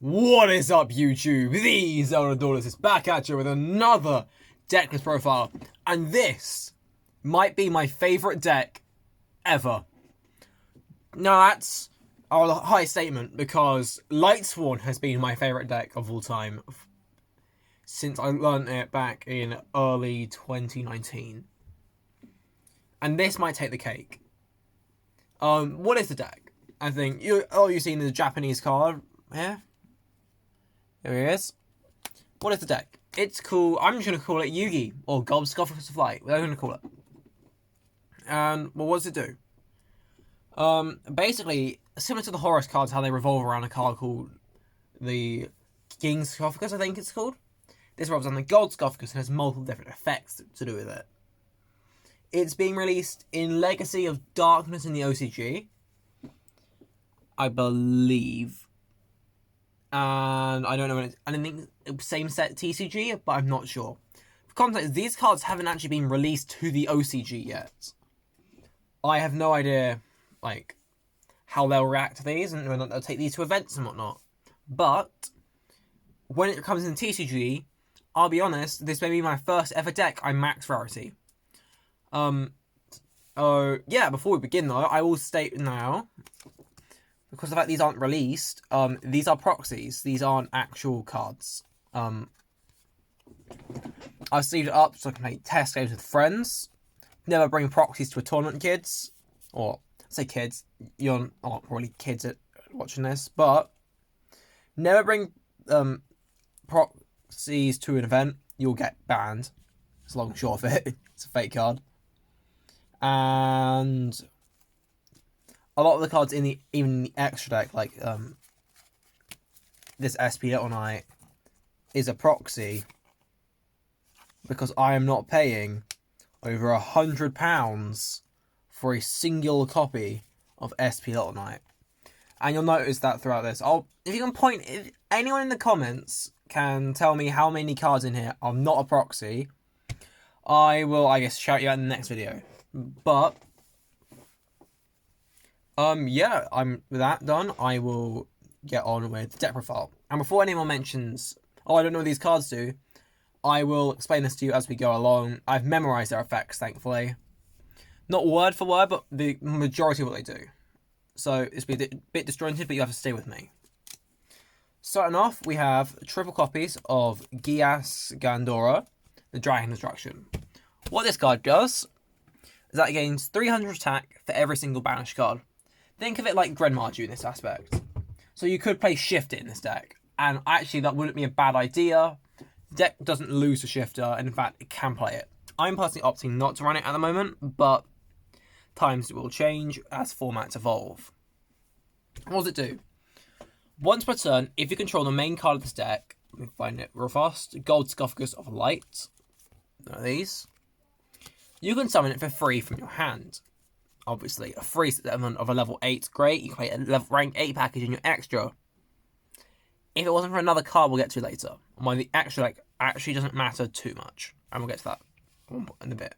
What is up, YouTube? The Zelda Daughters is back at you with another deck list profile, and this might be my favourite deck ever. Now that's a high statement because Lightsworn has been my favourite deck of all time since I learned it back in early 2019. And this might take the cake. What is the deck? I think you've seen the Japanese card here. There he is. What is the deck? It's cool. I'm just going to call it Yugi, or Gobscoffers of Light. We're going to call it. And, well, what does it do? Basically, similar to the Horus cards, how they revolve around a card called the King's Sarcophagus, I think it's called. This revolves on the Gold Sarcophagus and has multiple different effects to do with it. It's being released in Legacy of Darkness in the OCG, I believe. And I don't know when it's... I think same set TCG, but I'm not sure. For context, these cards haven't actually been released to the OCG yet. I have no idea, like, how they'll react to these and whether they'll take these to events and whatnot. But when it comes in TCG, I'll be honest, this may be my first ever deck I max rarity. Yeah, before we begin though, I will state now, because of the fact these aren't released, these are proxies. These aren't actual cards. I've sleeved it up so I can play test games with friends. Never bring proxies to a tournament, kids. Or, I say kids, you're not probably kids at watching this, but never bring proxies to an event. You'll get banned. It's long and short of it. It's a fake card. And a lot of the cards in even in the extra deck, like this SP Little Knight, is a proxy because I am not paying over £100 for a single copy of SP Little Knight. And you'll notice that throughout this. If anyone in the comments can tell me how many cards in here are not a proxy, I will, I guess, shout you out in the next video. But yeah, with that done, I will get on with the deck profile. And before anyone mentions, oh, I don't know what these cards do, I will explain this to you as we go along. I've memorized their effects, thankfully. Not word for word, but the majority of what they do. So it's a bit disjointed, but you have to stay with me. Starting off, we have triple copies of Gias Gandora, the Dragon Destruction. What this card does is that it gains 300 attack for every single banished card. Think of it like Grenmarju in this aspect. So you could play Shift It in this deck, and actually that wouldn't be a bad idea. The deck doesn't lose to Shifter, and in fact it can play it. I'm personally opting not to run it at the moment, but times will change as formats evolve. What does it do? Once per turn, if you control the main card of this deck, let me find it real fast, Gold Sarcophagus of Light, none of these, you can summon it for free from your hand. Obviously, a free summon of a level 8 is great. You can play a rank 8 package in your extra. If it wasn't for another card we'll get to later, why the extra deck actually doesn't matter too much. And we'll get to that in a bit.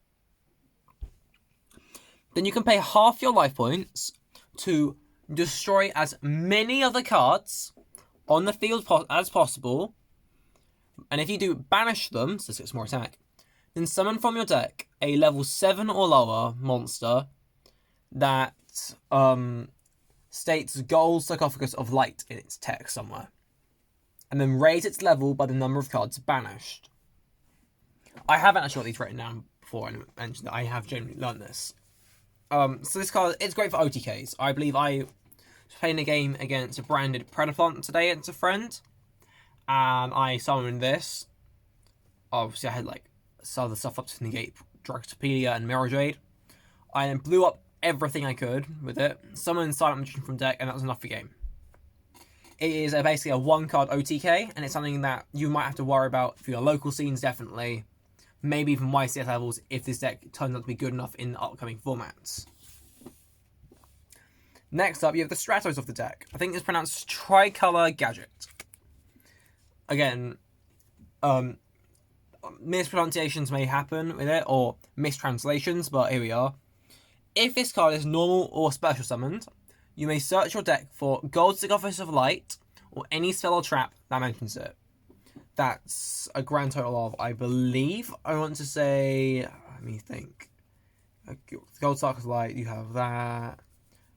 Then you can pay half your life points to destroy as many other cards on the field as possible. And if you do banish them, so this gets more attack, then summon from your deck a level 7 or lower monster that states Gold Sarcophagus of Light in its text somewhere. And then raise its level by the number of cards banished. I haven't actually got these written down before I mentioned that I have generally learned this. So this card, it's great for OTKs. I believe I was playing a game against a branded Predaplant today against a friend. And I summoned this. Obviously I had like some other stuff up to negate Dragopedia and Mirror Jade. I then blew up everything I could with it, summoned Silent Magician from deck, and that was enough for game. It is basically a one-card OTK, and it's something that you might have to worry about for your local scenes, definitely. Maybe even YCS levels, if this deck turns out to be good enough in the upcoming formats. Next up, you have the Stratos of the deck. I think it's pronounced Tricolor Gadget. Again, mispronunciations may happen with it, or mistranslations, but here we are. If this card is normal or special summoned, you may search your deck for Gold Sarcophagus of Light or any spell or trap that mentions it. That's a grand total of, I believe, I want to say, let me think. Gold Sparkle's Light, you have that.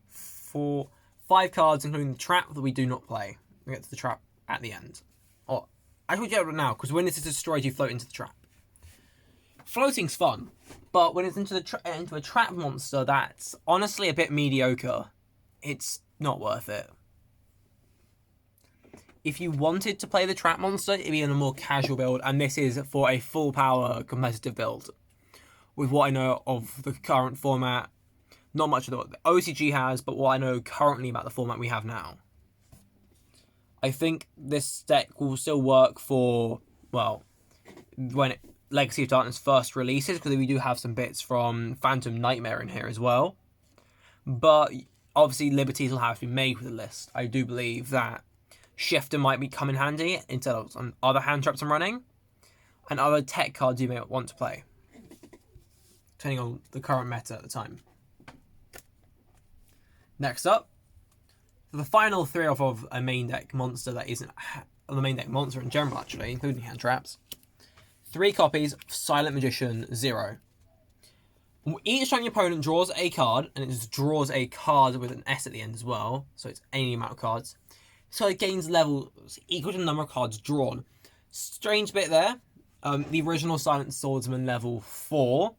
5 cards, including the trap that we do not play. We get to the trap at the end. Or, I should get it now, because when this is destroyed, you float into the trap. Floating's fun, but when it's into a trap monster that's honestly a bit mediocre, it's not worth it. If you wanted to play the trap monster, it'd be in a more casual build, and this is for a full power competitive build. With what I know of the current format, not much of what the OCG has, but what I know currently about the format we have now. I think this deck will still work for, well, when Legacy of Darkness first releases, because we do have some bits from Phantom Nightmare in here as well. But obviously liberties will have to be made with the list. I do believe that Shifter might come in handy instead of some other hand traps I'm running, and other tech cards you may want to play, depending on the current meta at the time. Next up, for the final 3 of a main deck monster that isn't the main deck monster in general, actually, including hand traps. 3 copies of Silent Magician 0. Each time your opponent draws a card, and it just draws a card with an S at the end as well, so it's any amount of cards, so it gains levels equal to the number of cards drawn. Strange bit there. The original Silent Swordsman level 4,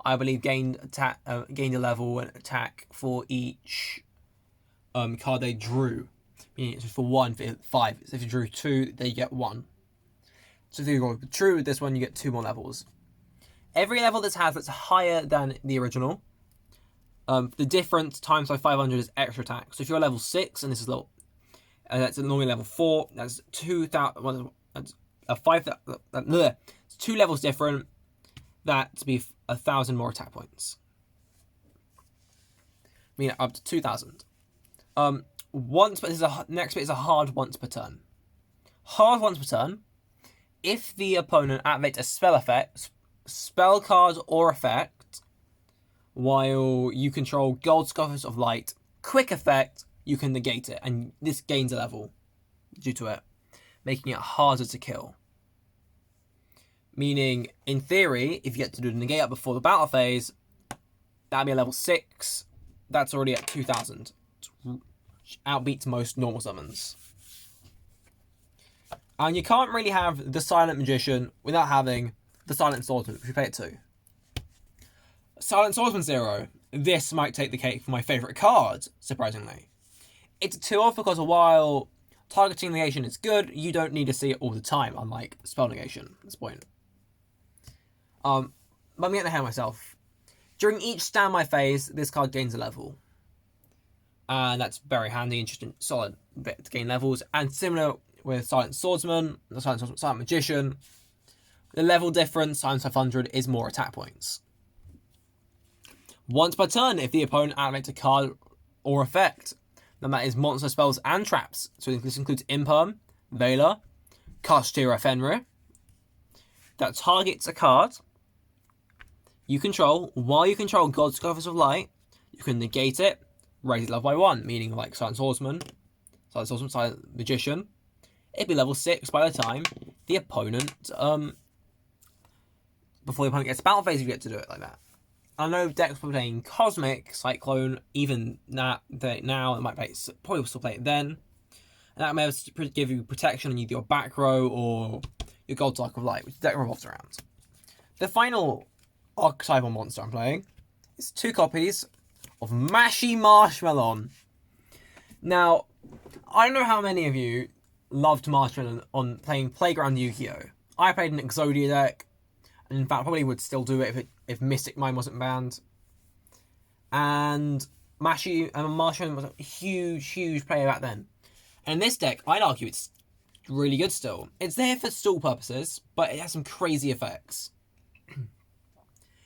I believe, gained a level and attack for each card they drew. Meaning it's for 1 for 5. So if you drew 2, they get 1. So if you go true with this one, you get 2 more levels. Every level that's higher than the original, the difference times by 500 is extra attack. So if you're level 6 and this is level, that's normally level 4, that's 2,000. That's a 5,000. It's 2 levels different. That's be 1,000 more attack points. I mean, up to 2,000. Next bit is a hard once per turn. Hard once per turn. If the opponent activates a spell effect, spell card or effect, while you control Gold Scoffers of Light, quick effect, you can negate it, and this gains a level due to it, making it harder to kill. Meaning, in theory, if you get to do the negate up before the battle phase, that'd be a level 6. That's already at 2,000. Outbeats most normal summons. And you can't really have the Silent Magician without having the Silent Swordsman, which we play it too. Silent Swordsman 0. This might take the cake for my favourite card, surprisingly. It's a 2-off because while targeting negation is good, you don't need to see it all the time, unlike spell negation at this point. But I'm getting ahead of myself. During each standby phase, this card gains a level. And that's very handy, interesting, solid bit to gain levels. And similar with Silent Swordsman, Silent Magician, the level difference times 500 is more attack points. Once per turn, if the opponent activates a card or effect, then that is monster spells and traps. So this includes Imperm, Veiler, Kashtira Fenrir, that targets a card you control. While you control God's Scoffers of Light, you can negate it, raise it level by 1, meaning like Silent Swordsman, Silent Magician. It'd be level 6 by the time the opponent, before the opponent gets battle phase, you get to do it like that. I know decks were playing Cosmic, Cyclone, even now it might play, probably still play it then. And that may give you protection on either your back row or your Gold Dark of Light, which the deck revolves around. The final archetypal monster I'm playing is 2 copies of Mashy Marshmallow. Now, I don't know how many of you loved Marshmallow on playing Playground Yu-Gi-Oh! I played an Exodia deck, and in fact probably would still do it if Mystic Mine wasn't banned. And Marshmallow was a huge player back then. And in this deck, I'd argue it's really good still. It's there for stall purposes, but it has some crazy effects.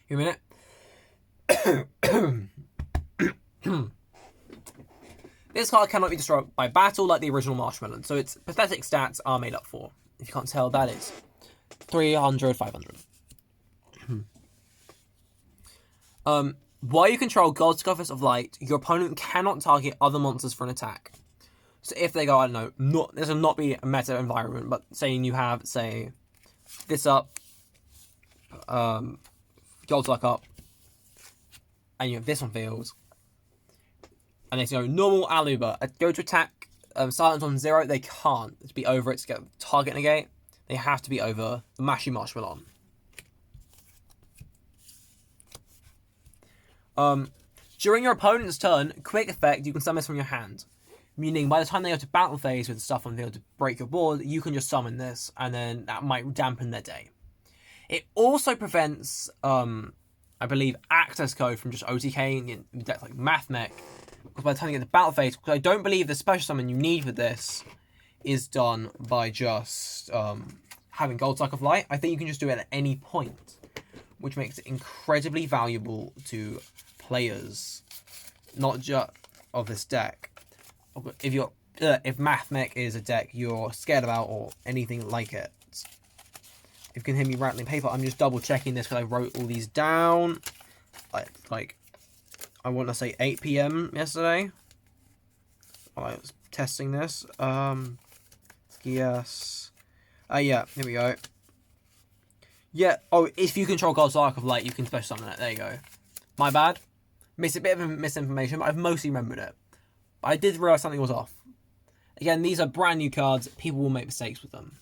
Give me a minute. This card cannot be destroyed by battle like the original Marshmallow, so its pathetic stats are made up for. If you can't tell, that is 300, 500. While you control Gold Scoffers of Light, your opponent cannot target other monsters for an attack. So if they go, I don't know, this will not be a meta environment, but saying you have, say, this up, Gold Luck up, and you have this one fails, and they go normal Aluba, go to attack, silence on 0, they can't. To be over it to get target negate, they have to be over the Mashy Marshmallow. During your opponent's turn, quick effect, you can summon this from your hand. Meaning, by the time they go to battle phase with stuff on the field to break your board, you can just summon this, and then that might dampen their day. It also prevents, I believe, access code from just OTKing in decks like Mathmech, because by the time you get to battle phase, because I don't believe the special summon you need for this is done by just having Gold Suck of Light. I think you can just do it at any point, which makes it incredibly valuable to players, not just of this deck. If Mathmech is a deck you're scared about or anything like it. If you can hear me rattling paper, I'm just double checking this because I wrote all these down. Like I want to say 8 PM yesterday. While I was testing this. Yes. Yeah, here we go. Yeah, oh, if you control God's Arc of Light, you can special summon it. There you go. My bad. Missed a bit of misinformation, but I've mostly remembered it. I did realise something was off. Again, these are brand new cards. People will make mistakes with them.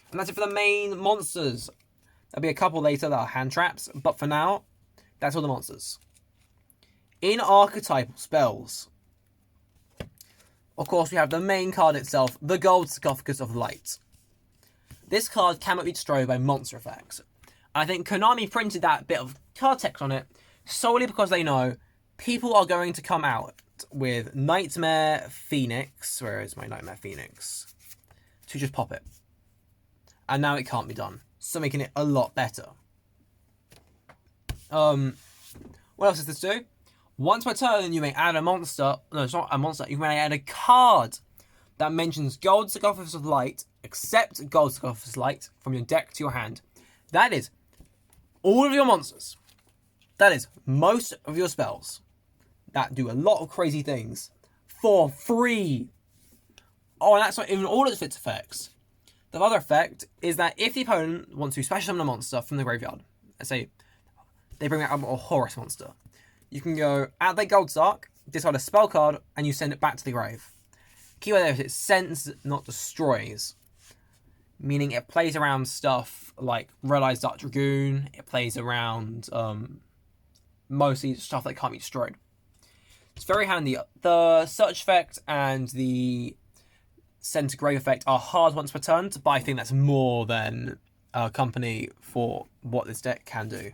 And that's it for the main monsters. There'll be a couple later that are hand traps, but for now, that's all the monsters. In archetypal spells, of course, we have the main card itself, the Gold Sarcophagus of Light. This card cannot be destroyed by monster effects. I think Konami printed that bit of card text on it solely because they know people are going to come out with Nightmare Phoenix. Where is my Nightmare Phoenix? To just pop it. And now it can't be done. So making it a lot better. What else does this do? Once per turn, you may add a monster. No, it's not a monster. You may add a card that mentions Gold Sarcophagus of Light, except Gold Sarcophagus Light, from your deck to your hand. That is all of your monsters. That is most of your spells that do a lot of crazy things for free. Oh, and that's not even all of its effects. The other effect is that if the opponent wants to special summon a monster from the graveyard, let's say they bring out a Horus monster, you can go at their Gold Sark, discard a spell card, and you send it back to the grave. Keyword there is it sends, not destroys. Meaning it plays around stuff like Red Eyes Dark Dragoon, it plays around mostly stuff that can't be destroyed. It's very handy. The Search effect and the Send to Grave effect are hard once per turn, but I think that's more than a company for what this deck can do.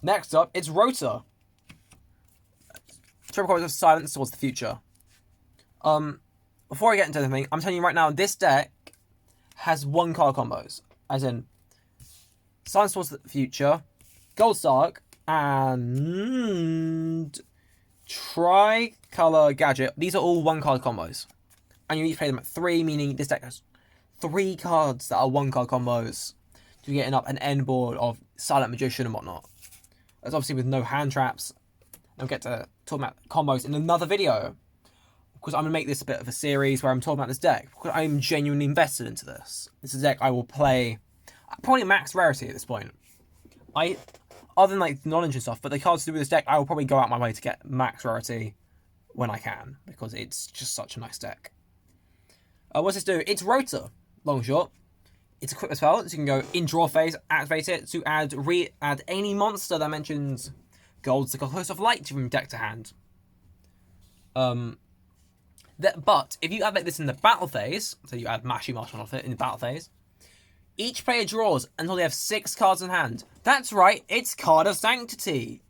Next up, it's Rota. Triple cards of silence towards the future. Before I get into anything, I'm telling you right now, this deck has 1-card combos. As in, Silence towards the future, Gold Sark, and Tricolor Gadget. These are all 1-card combos. And you each play them at 3, meaning this deck has 3 cards that are 1-card combos to getting up an end board of Silent Magician and whatnot. That's obviously with no hand traps. I'll get to talk about combos in another video. Because I'm going to make this a bit of a series where I'm talking about this deck. Because I'm genuinely invested into this. This is a deck I will play probably max rarity at this point. Other than like knowledge and stuff, but the cards to do with this deck, I will probably go out my way to get max rarity when I can. Because it's just such a nice deck. What's this do? It's Rota, long and short. It's a quick spell, so you can go in draw phase, activate it to add any monster that mentions Gold Sarcophagus of Light from deck to hand. But if you add like this in the battle phase, so you add Mashy Marshmallow off it in the battle phase, each player draws until they have 6 cards in hand. That's right, it's Card of Sanctity.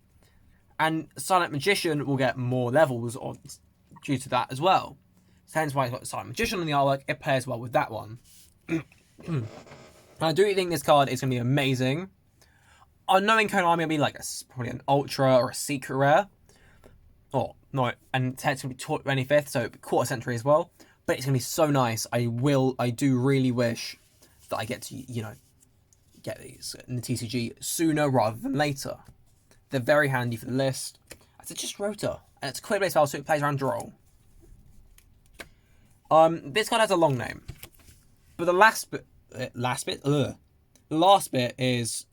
And Silent Magician will get more levels due to that as well. So hence why it's got Silent Magician on the artwork, it pairs well with that one. I do think this card is going to be amazing. Knowing Konami will be like probably an ultra or a secret rare. Or no, and it's going to be 25th, so quarter century as well. But it's going to be so nice. I do really wish that I get to, get these in the TCG sooner rather than later. They're very handy for the list. It's just Rota. and it's a quick play spell, so it plays around draw. This card has a long name, but the last bit is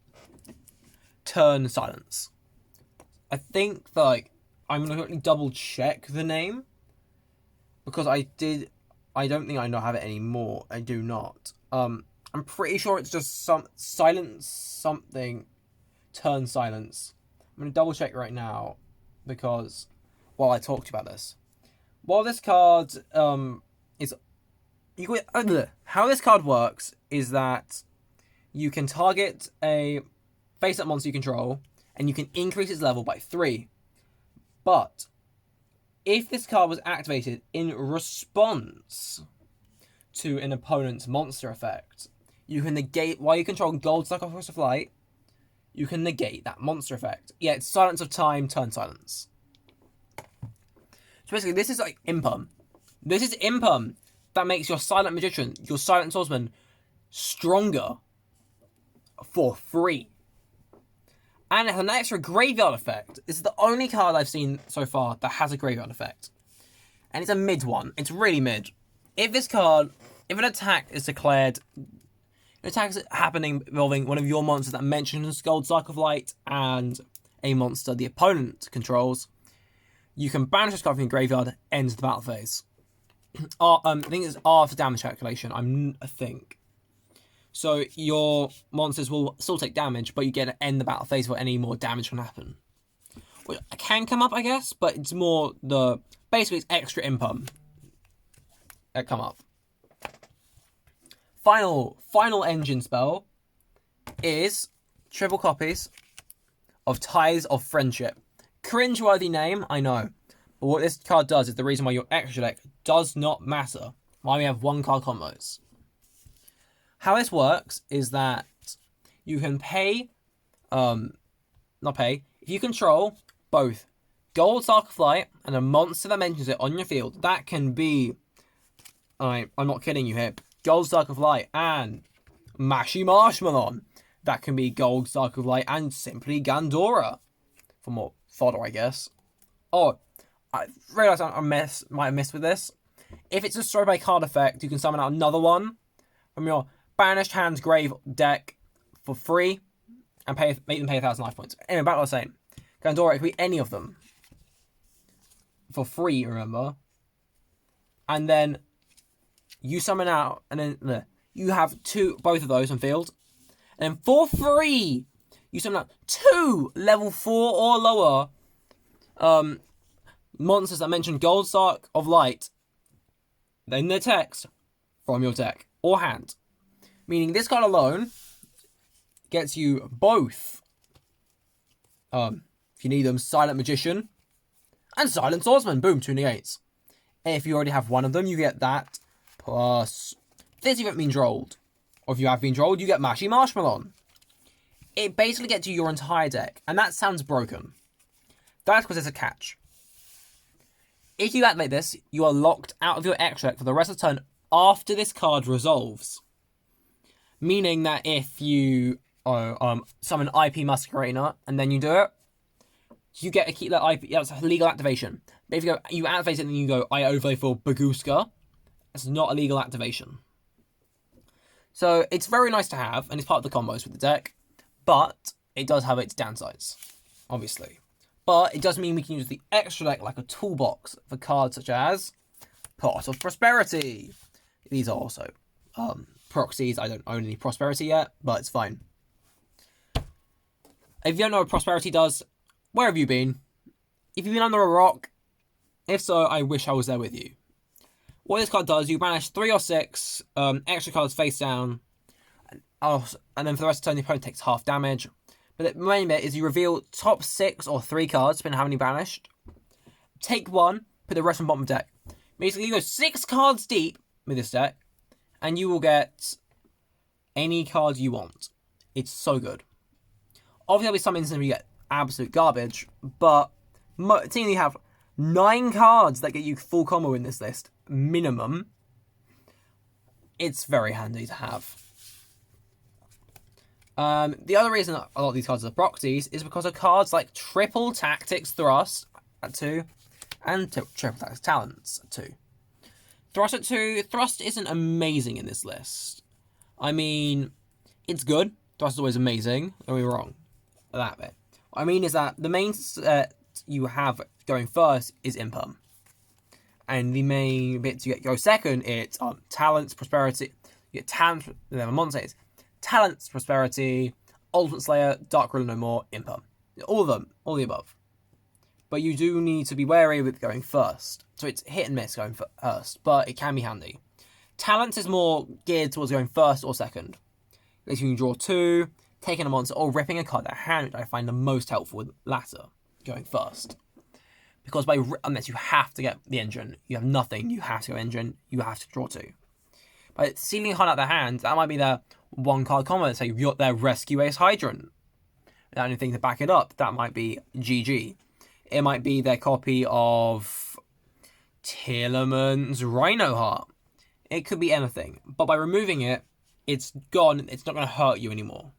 turn silence. I think like I'm gonna quickly double check the name because I don't think I have it anymore. I do not. I'm pretty sure it's just some silence something. Turn silence. I'm gonna double check right now because while I talked about this, while this card is how this card works is that you can target a face-up monster you control and you can increase its level by 3. But if this card was activated in response to an opponent's monster effect, you can negate, while you control Gold Sucker Force of Light, you can negate that monster effect. Yeah, it's Silence of Time, turn silence. So basically, this is like Impum. This is Impum that makes your Silent Magician, your Silent Swordsman, stronger for free. And it has an extra graveyard effect. This is the only card I've seen so far that has a graveyard effect. And it's a mid one. It's really mid. If an attack is declared, an attack is happening involving one of your monsters that mentions Gold Cycle of Light and a monster the opponent controls, you can banish this card from your graveyard, ends the battle phase. I think it's R for damage calculation, I think. So your monsters will still take damage, but you get to end the battle phase where any more damage can happen. Which can come up, I guess, but it's more basically it's extra impum that come up. Final engine spell is triple copies of Ties of Friendship. Cringeworthy name, I know. But what this card does is the reason why your extra deck does not matter. Why we have 1-card combos. How this works is that you can pay, if you control both Gold Spark of Flight and a monster that mentions it on your field, that can be, I'm not kidding you here, Gold Spark of Light and Mashy Marshmallow. That can be Gold Spark of Light and simply Gandora. For more fodder, I guess. Oh, I realised I might have missed with this. If it's destroyed by card effect, you can summon out another one from your Banished Hands Grave deck for free and make them pay 1,000 life points. Anyway, back to what I was saying. Gandora, it could be any of them. For free, remember. And then you summon out, and then you have both of those on field. And then for free, you summon out 2 level 4 or lower monsters that mention Gold Spark of Light in their text from your deck or hand. Meaning this card alone gets you both, if you need them, Silent Magician and Silent Swordsman. Boom, 2 negates. And if you already have one of them, you get that plus this event means rolled. Or if you have been rolled, you get Mashy Marshmallow. It basically gets you your entire deck. And that sounds broken. That's because there's a catch. If you activate this, you are locked out of your extra deck for the rest of the turn after this card resolves. Meaning that if you summon IP Masquerader and then you do it, you get to keep that IP. That's a legal activation. But if you activate it and then you go, I overlay for Baguska, it's not a legal activation. So it's very nice to have, and it's part of the combos with the deck. But it does have its downsides, obviously. But it does mean we can use the extra deck like a toolbox for cards such as Pot of Prosperity. These are also proxies. I don't own any Prosperity yet, but it's fine. If you don't know what Prosperity does, where have you been? If you've been under a rock, if so, I wish I was there with you. What this card does, you banish 3 or 6 extra cards face down, and then for the rest of the turn, the opponent takes half damage. But the main bit is you reveal top 6 or 3 cards, depending on how many banished. Take 1, put the rest on bottom of the deck. Basically, you go 6 cards deep with this deck, and you will get any card you want. It's so good. Obviously, there'll be some instances where you get absolute garbage, but seeing you have 9 cards that get you full combo in this list, minimum, it's very handy to have. The other reason a lot of these cards are proxies is because of cards like Triple Tactics Thrust at 2, And triple attack talents at 2. Thrust at 2. Thrust isn't amazing in this list. I mean, it's good. Thrust is always amazing. Don't be wrong. That bit. What I mean is that the main set you have going first is Imperm. And the main bits you get go second, it's talents, prosperity. You get talents, talents, prosperity, Ultimate Slayer, Dark Ruler No More, Imperm. All of them, all the above. But you do need to be wary with going first. So it's hit and miss going first, but it can be handy. Talents is more geared towards going first or second. Because you can draw 2, taking a monster, or ripping a card out of hand, which I find the most helpful with latter, going first. Because unless you have to get the engine, you have nothing, you have to go engine, you have to draw 2. By sealing a card out of their hand, that might be their 1-card combo. So you've got their Rescue Ace Hydrant. Without anything to back it up, that might be GG. It might be their copy of Tillerman's Rhino Heart. It could be anything. But by removing it, it's gone. It's not going to hurt you anymore.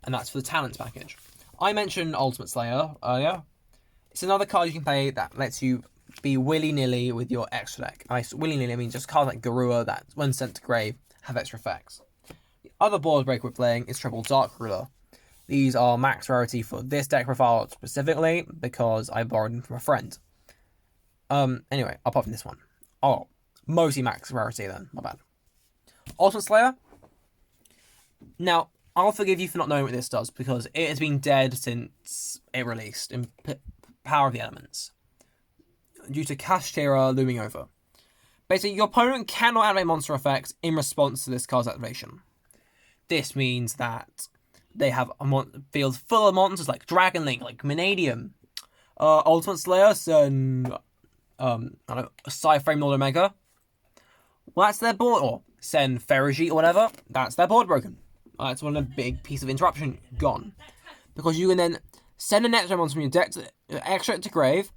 And that's for the talents package. I mentioned Ultimate Slayer earlier. It's another card you can play that lets you be willy-nilly with your extra deck. I willy-nilly, I mean just cards like Garua that, when sent to grave, have extra effects. The other board break we're playing is Triple Dark Ruler. These are max rarity for this deck profile specifically because I borrowed them from a friend. Anyway, apart from this one. Oh, mostly max rarity then, my bad. Ultimate Slayer. Now, I'll forgive you for not knowing what this does because it has been dead since it released in Power of the Elements, due to Kashtira looming over. Basically, your opponent cannot activate monster effects in response to this card's activation. This means that they have a field full of monsters like Dragon Link, like Manadium, Ultimate Slayer, and Cyframe Lord Omega. Well, that's their board, or send Ferigi or whatever. That's their board broken. That's one of the big piece of interruption gone, because you can then send an extra monster from your deck to grave,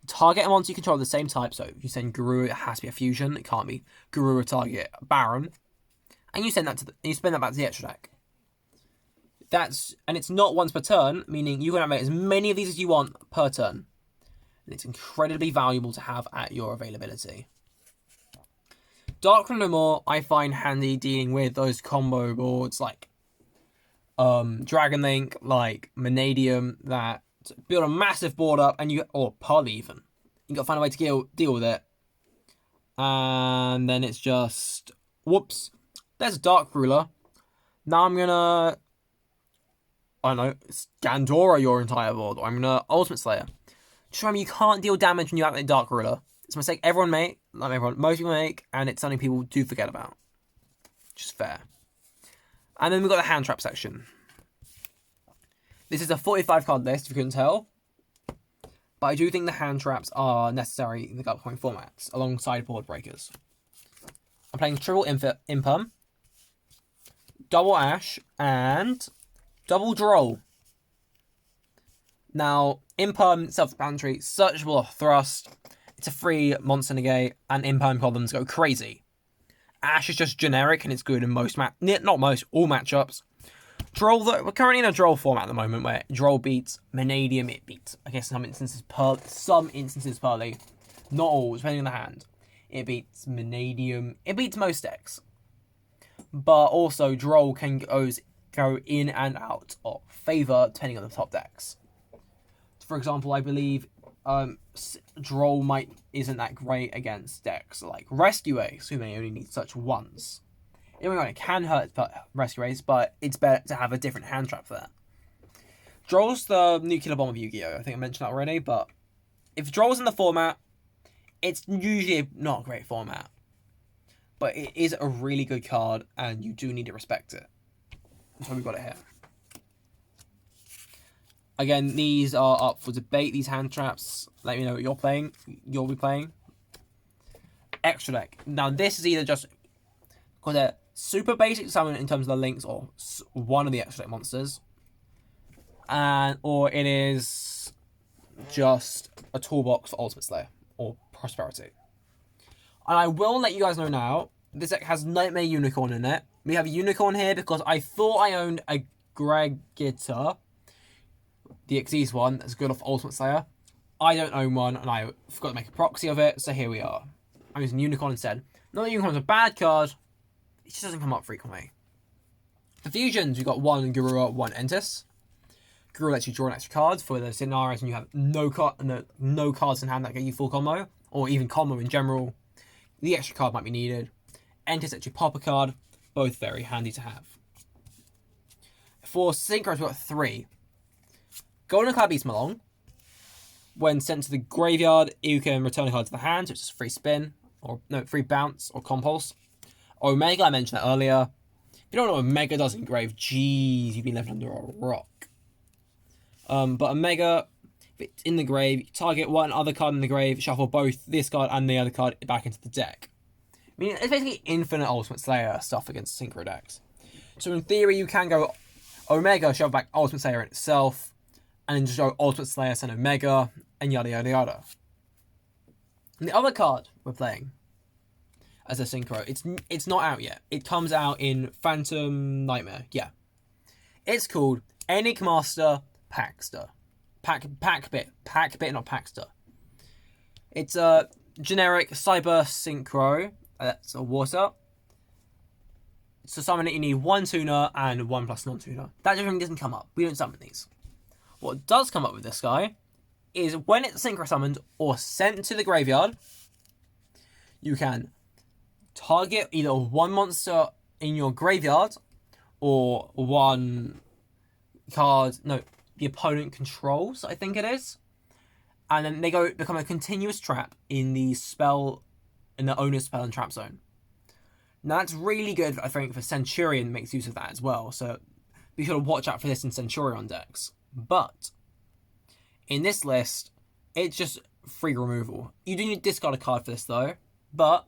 target a monster you control of the same type. So if you send Guru, it has to be a fusion. It can't be Guru target Baron, and you send that you spin that back to the extra deck. And it's not once per turn, meaning you can activate as many of these as you want per turn. And it's incredibly valuable to have at your availability. Dark Ruler No More, I find handy dealing with those combo boards like Dragon Link, like Manadium, that build a massive board up, and or Pearl even. You got to find a way to deal with it. And then it's just, whoops, there's a Dark Ruler. Now I'm gonna, I don't know, Gandora your entire board, or I'm gonna Ultimate Slayer. Just remember, you can't deal damage when you activate Dark Ruler. It's a mistake most people make, and it's something people do forget about. Just fair. And then we've got the hand trap section. This is a 45 card list, if you couldn't tell. But I do think the hand traps are necessary in the upcoming formats, alongside board breakers. I'm playing Triple Imperm, Double Ash, and Double Droll. Now, Imperm, self-explanatory, searchable off thrust. It's a free monster negate, and Imperm problems go crazy. Ash is just generic, and it's good in all matchups. Droll, we're currently in a Droll format at the moment, where Droll beats Manadium, it beats, I guess, some instances Pearly. Not all, depending on the hand. It beats Manadium, it beats most decks. But also, Droll can go in and out of favour, depending on the top decks. For example, I believe Droll isn't that great against decks like Rescue Ace, who may only need such once. It can hurt Rescue Ace, but it's better to have a different hand trap for that. Droll's the nuclear bomb of Yu-Gi-Oh! I think I mentioned that already, but if Droll's in the format, it's usually not a great format. But it is a really good card, and you do need to respect it. That's why we've got it here. Again, these are up for debate, these hand traps. Let me know what you'll be playing. Extra deck. Now, this is either just because they're super basic summon in terms of the links or one of the extra deck monsters, or it is just a toolbox for Ultimate Slayer or Prosperity. And I will let you guys know now, this deck has Nightmare Unicorn in it. We have a Unicorn here because I thought I owned a Gregita, the Xyz one, that's good off Ultimate Slayer. I don't own one, and I forgot to make a proxy of it, so here we are. I'm using Unicorn instead. Not that Unicorn's a bad card, it just doesn't come up frequently. For fusions, we've got one Gurua, one Entis. Gurua lets you draw an extra card for the scenarios and you have no cards in hand that get you full combo, or even combo in general. The extra card might be needed. Entis lets you pop a card, both very handy to have. For synchros, we've got 3. Golden card beats Malong. When sent to the graveyard, you can return a card to the hand, so it's just free spin, or no, free bounce, or compulse. Omega, I mentioned that earlier. If you don't know what Omega does in grave, jeez, you've been left under a rock. But Omega, if it's in the grave, you target one other card in the grave, shuffle both this card and the other card back into the deck. I mean, it's basically infinite Ultimate Slayer stuff against synchro decks. So in theory, you can go Omega, shove back Ultimate Slayer in itself, and then just go Ultimate Slayer, send Omega, and yada yada yada. And the other card we're playing as a synchro, it's not out yet. It comes out in Phantom Nightmare, yeah. It's called Enigmaster Paxter. Packbit, not Paxter. It's a generic cyber synchro. That's a water. To summon it, you need 1 tuner and 1 plus non-tuner. That generally doesn't come up. We don't summon these. What does come up with this guy is when it's synchro summoned or sent to the graveyard, you can target either one monster in your graveyard or one card, no, the opponent controls, I think it is. And then they become a continuous trap in the owner's spell and trap zone. Now that's really good, I think, for Centurion makes use of that as well. So be sure to watch out for this in Centurion decks. But in this list, it's just free removal. You do need to discard a card for this though, but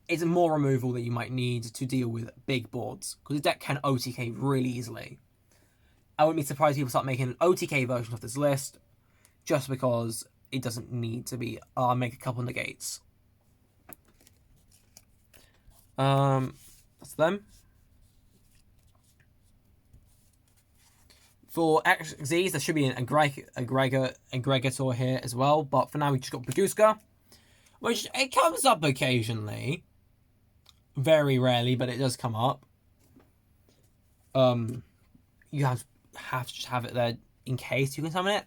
it's more removal that you might need to deal with big boards, because the deck can OTK really easily. I wouldn't be surprised if people start making an OTK version of this list, just because it doesn't need to be, make a couple negates. That's them. For XZs, there should be an aggregator here as well, but for now we just got Baguska, which it comes up occasionally. Very rarely, but it does come up. You have to just have it there in case you can summon it.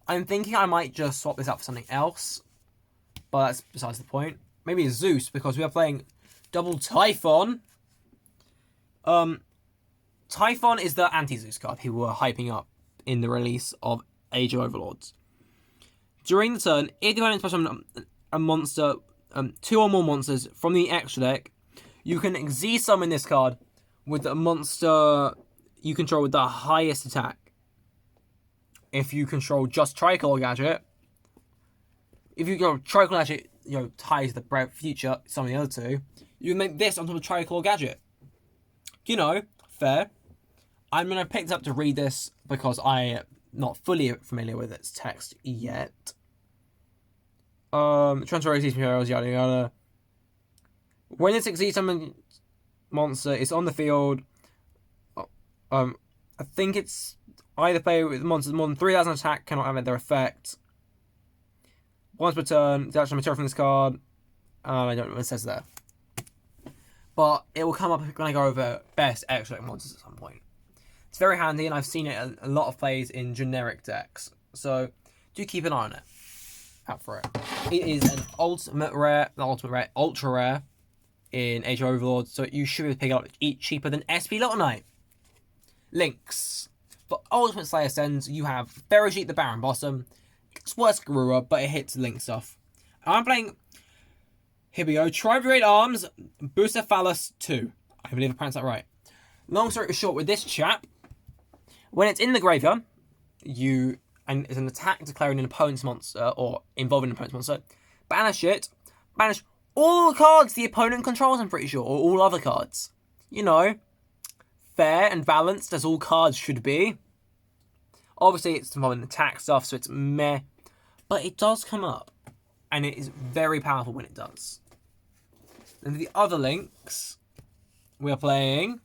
I'm thinking I might just swap this out for something else, but that's besides the point. Maybe a Zeus, because we are playing double Typhon. Typhon is the anti-Zeus card people were hyping up in the release of Age of Overlords. During the turn, if the opponent special a monster, 2 or more monsters from the extra deck, you can Z-summon this card with the monster you control with the highest attack. If you control just Tricolor Gadget, if you go Tricolor Gadget, ties the future, some of the other two, you can make this on top of Tricolor Gadget. Fair. I'm going to pick this up to read this because I'm not fully familiar with its text yet. Transfer materials, yada yada. When it succeeds summon monster, it's on the field. I think it's either play with monsters more than 3,000 attack, cannot have their effect. Once per turn, detach the material from this card. I don't know what it says there. But it will come up when I go over best extra monsters at some point. It's very handy, and I've seen it a lot of plays in generic decks. So do keep an eye on it. Out for it. It is an ultra rare in Age of Overlord, so you should be able to pick it up cheaper than SP Little Knight. Links. For Ultimate Slayer Sends, you have Ferojit the Baron Blossom. It's worse Garura, but it hits Link stuff. I'm playing, here we go, Tribrigade Arms, Bucephalus 2. I believe I pronounced that right. Long story short, with this chap, when it's in the graveyard, and it's an attack declaring an opponent's monster, or involving an opponent's monster, banish it, banish all the cards the opponent controls, I'm pretty sure, or all other cards. Fair and balanced as all cards should be. Obviously, it's involving attack stuff, so it's meh, but it does come up, and it is very powerful when it does. And the other links, we are playing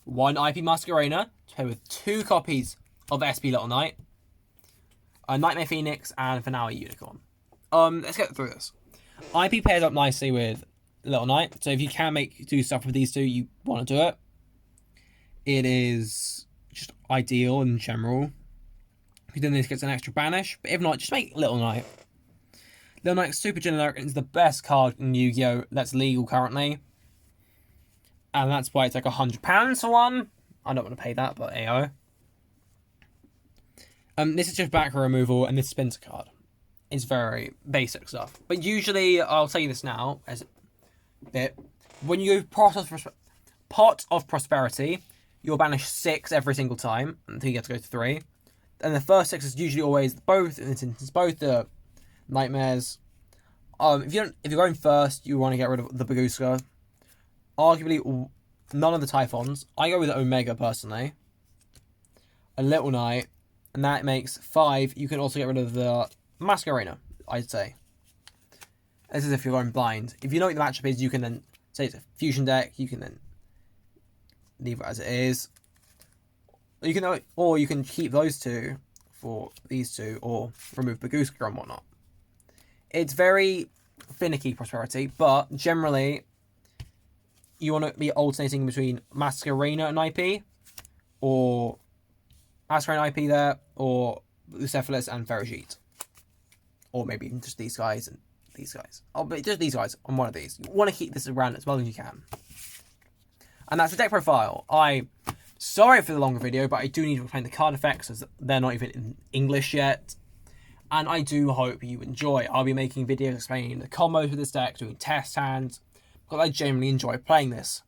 one IP Masquerena to play with 2 copies of SP Little Knight. a Nightmare Phoenix, and for now a Unicorn. Let's get through this. IP pairs up nicely with Little Knight, so if you can do stuff with these two, you want to do it. It is just ideal in general. If you do this, gets an extra banish, but if not, just make Little Knight. Little Knight's super generic and is the best card in Yu-Gi-Oh! That's legal currently. And that's why it's like £100 for one. I don't want to pay that, but AO. This is just back removal, and this spins a card. It's very basic stuff. But usually, I'll tell you this now, as a bit. When you go Pot of Prosperity, you'll banish 6 every single time until you get to go to 3. And the first 6 is usually always both, in this instance, both the Nightmares. If you're going first, you want to get rid of the Baguska. Arguably, none of the Typhons. I go with the Omega personally. A Little Knight, and that makes 5. You can also get rid of the Masquerena, I'd say. This is if you're going blind. If you know what the matchup is, you can then say it's a fusion deck. You can then leave it as it is. Or you can keep those two for these two, or remove Baguska and whatnot. It's very finicky Prosperity, but generally you want to be alternating between Masquerena and IP, or Masquerena IP there, or Bucephalus and Ferrigite. Or maybe even just these guys and these guys. Oh, but just these guys on one of these. You want to keep this around as well as you can. And that's the deck profile. Sorry for the longer video, but I do need to explain the card effects as they're not even in English yet. And I do hope you enjoy. I'll be making videos explaining the combos with this deck, doing test hands, because I genuinely enjoy playing this.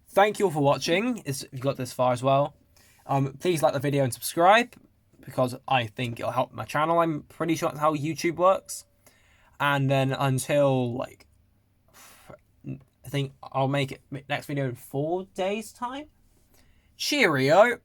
Thank you all for watching, if you got this far as well. Please like the video and subscribe, because I think it'll help my channel. I'm pretty sure that's how YouTube works. And then until, I think I'll make it next video in 4 days' time. Cheerio!